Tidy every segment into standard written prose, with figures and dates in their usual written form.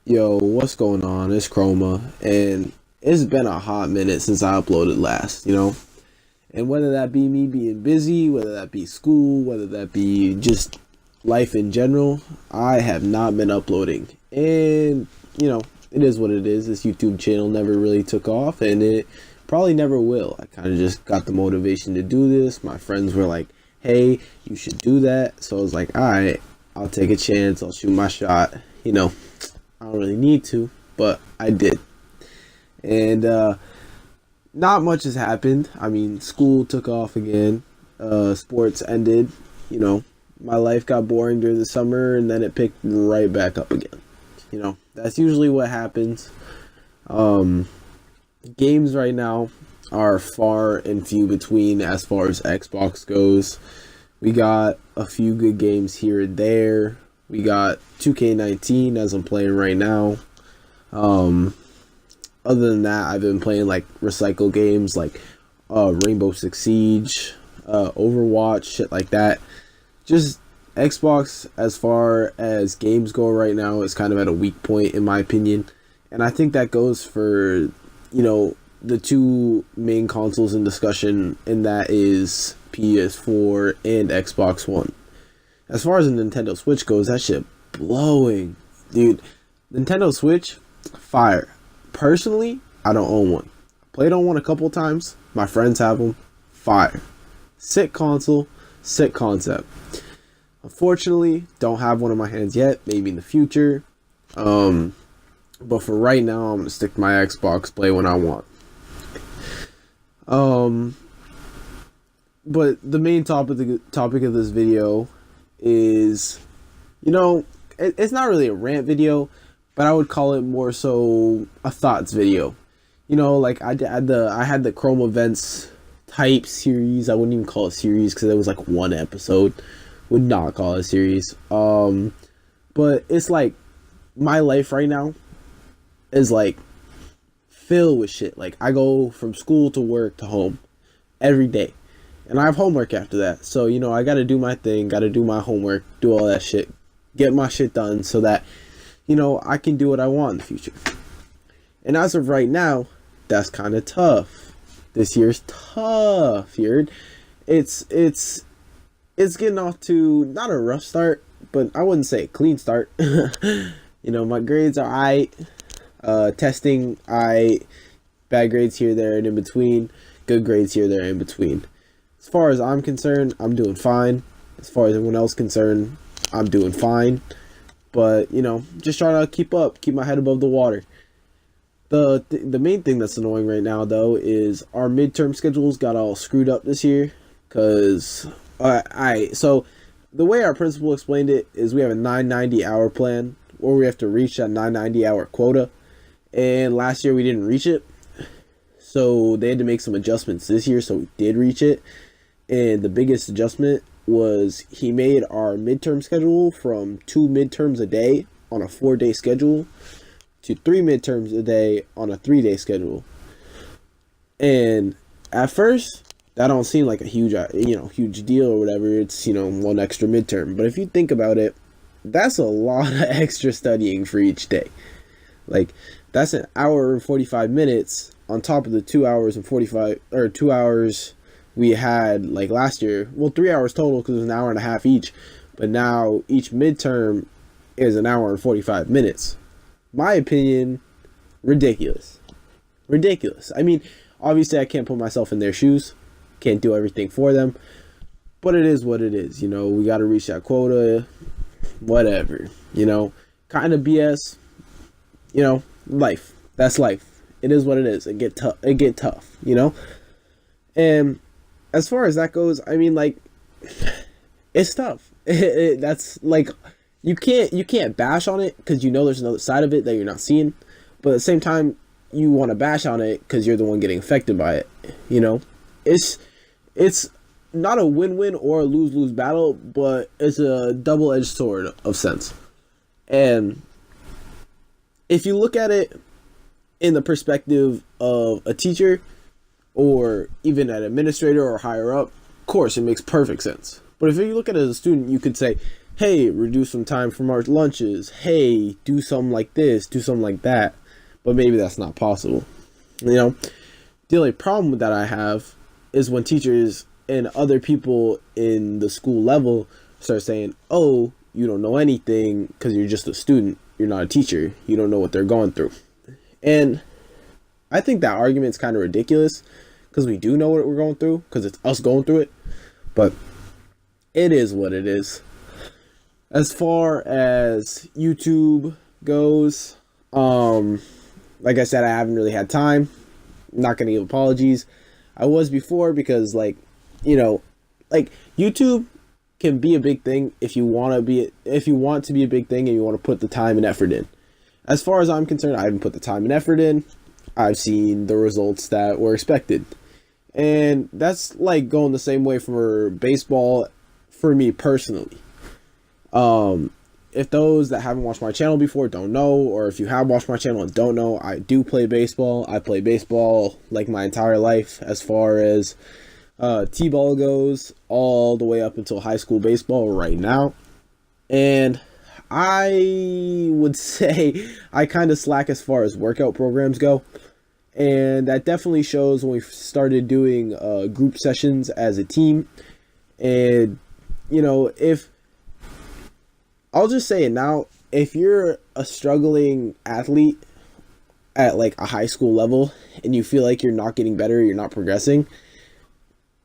Yo, what's going on? It's Chroma, and it's been a hot minute since I uploaded last. And whether that be me being busy, whether that be school, whether that be just life in general, I have not been uploading. And, it is what it is. This YouTube channel never really took off, and it probably never will. I kind of just got the motivation to do this. My friends were like, hey, you should do that. So I was like, all right, I'll take a chance. I'll shoot my shot. I don't really need to, but I did. And not much has happened. I mean, school took off again. Sports ended. My life got boring during the summer, and then it picked right back up again. That's usually what happens. Games right now are far and few between as far as Xbox goes. We got a few good games here and there. We got 2K19 as I'm playing right now. Other than that, I've been playing like recycle games like Rainbow Six Siege, Overwatch, shit like that. Just Xbox, as far as games go right now, is kind of at a weak point in my opinion. And I think that goes for, the two main consoles in discussion, and that is PS4 and Xbox One. As far as the Nintendo Switch goes, that shit blowing. Dude, Nintendo Switch, fire. Personally, I don't own one. Played on one a couple times. My friends have them. Fire. Sick console, sick concept. Unfortunately, don't have one in my hands yet. Maybe in the future. But for right now, I'm going to stick to my Xbox, play when I want. But the main topic of this video is, it's not really a rant video, but I would call it more so a thoughts video. Like I had the Chroma Vents type series. I wouldn't even call it series because it was like one episode. Would not call it a series. But it's like my life right now is like filled with shit. Like I go from school to work to home every day. And I have homework after that. So, I got to do my thing, got to do my homework, do all that shit, get my shit done so that, I can do what I want in the future. And as of right now, that's kind of tough. This year's tough, It's getting off to not a rough start, but I wouldn't say a clean start. My grades are aight. Testing, aight. Bad grades here, there, and in between. Good grades here, there, and in between. As far as I'm concerned, I'm doing fine. As far as everyone else concerned, I'm doing fine. But, just trying to keep up, keep my head above the water. The main thing that's annoying right now, though, is our midterm schedules got all screwed up this year. Because, so the way our principal explained it is we have a 990 hour plan where we have to reach that 990 hour quota. And last year we didn't reach it. So they had to make some adjustments this year, so we did reach it. And the biggest adjustment was he made our midterm schedule from 2 midterms a day on a 4-day schedule to 3 midterms a day on a 3-day schedule. And at first, that don't seem like a huge deal or whatever. It's, one extra midterm. But if you think about it, that's a lot of extra studying for each day. Like, that's an hour and 45 minutes on top of the 2 hours and 45, or 2 hours we had like last year. Well, 3 hours total because it was an hour and a half each. But now each midterm is an hour and 45 minutes. My opinion, ridiculous. Ridiculous. I mean, obviously I can't put myself in their shoes. Can't do everything for them. But it is what it is. We got to reach that quota. Whatever. Kind of BS. Life. That's life. It is what it is. It get tough. And as far as that goes, I mean, like, it's tough. That's like, you can't bash on it because there's another side of it that you're not seeing. But at the same time, you want to bash on it because you're the one getting affected by it. It's not a win-win or a lose-lose battle, but it's a double-edged sword of sense. And if you look at it in the perspective of a teacher or even an administrator or higher up, of course, it makes perfect sense. But if you look at it as a student, you could say, hey, reduce some time from our lunches. Hey, do something like this, do something like that. But maybe that's not possible. You know, the only problem that I have is when teachers and other people in the school level start saying, oh, you don't know anything because you're just a student. You're not a teacher. You don't know what they're going through. And I think that argument's kind of ridiculous because we do know what we're going through because it's us going through it. But it is what it is. As far as YouTube goes, like I said, I haven't really had time. I'm not going to give apologies. I was before because, like, you know, like YouTube can be a big thing if you want to be a big thing and you want to put the time and effort in. As far as I'm concerned, I haven't put the time and effort in. I've seen the results that were expected. And that's like going the same way for baseball for me personally. If those that haven't watched my channel before don't know, or if you have watched my channel and don't know, I do play baseball. I play baseball like my entire life as far as T-ball goes, all the way up until high school baseball right now. And I would say I kind of slack as far as workout programs go. And that definitely shows when we started doing group sessions as a team. And, you know, I'll just say it now, if you're a struggling athlete at like a high school level and you feel like you're not getting better, you're not progressing,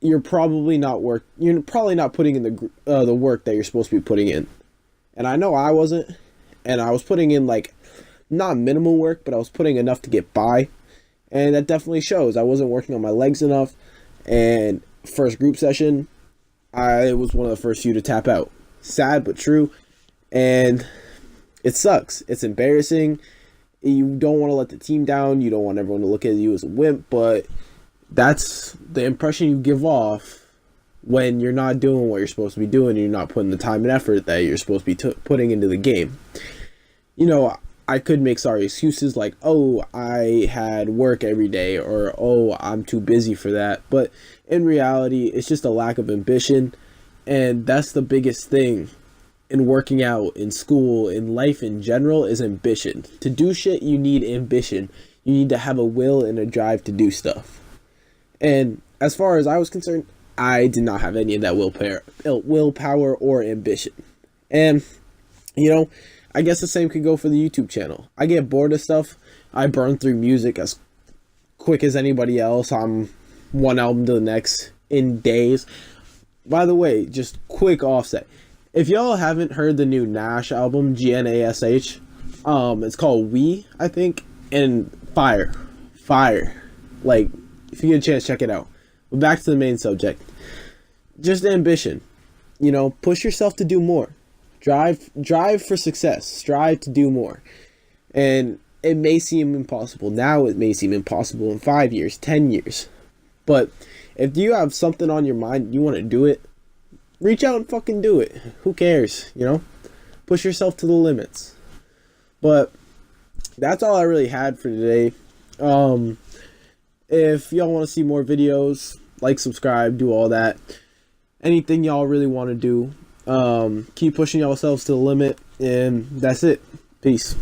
you're probably not putting in the work that you're supposed to be putting in. And I know I wasn't, and I was putting in like not minimal work, but I was putting enough to get by. And that definitely shows. I wasn't working on my legs enough, and first group session, I was one of the first few to tap out. Sad but true. And it sucks. It's embarrassing. You don't want to let the team down. You don't want everyone to look at you as a wimp, but that's the impression you give off when you're not doing what you're supposed to be doing and you're not putting the time and effort that you're supposed to be putting into the game. You know, I could make sorry excuses like, oh, I had work every day, or oh, I'm too busy for that. But in reality, it's just a lack of ambition. And that's the biggest thing in working out, in school, in life in general, is ambition. To do shit, you need ambition. You need to have a will and a drive to do stuff. And as far as I was concerned, I did not have any of that willpower or ambition. And, you know, I guess the same could go for the YouTube channel. I get bored of stuff. I burn through music as quick as anybody else. I'm one album to the next in days. By the way, just quick offset. If y'all haven't heard the new Nash album, Gnash, it's called We, I think, and fire. Like, if you get a chance, check it out. But back to the main subject. Just ambition. You know, push yourself to do more. Drive for success. Strive to do more. And it may seem impossible now. It may seem impossible in 5 years, 10 years. But if you have something on your mind, you want to do it, reach out and fucking do it. Who cares, you know? Push yourself to the limits. But that's all I really had for today. If y'all want to see more videos, like, subscribe, do all that. Anything y'all really want to do. Keep pushing yourselves to the limit. And that's it. Peace.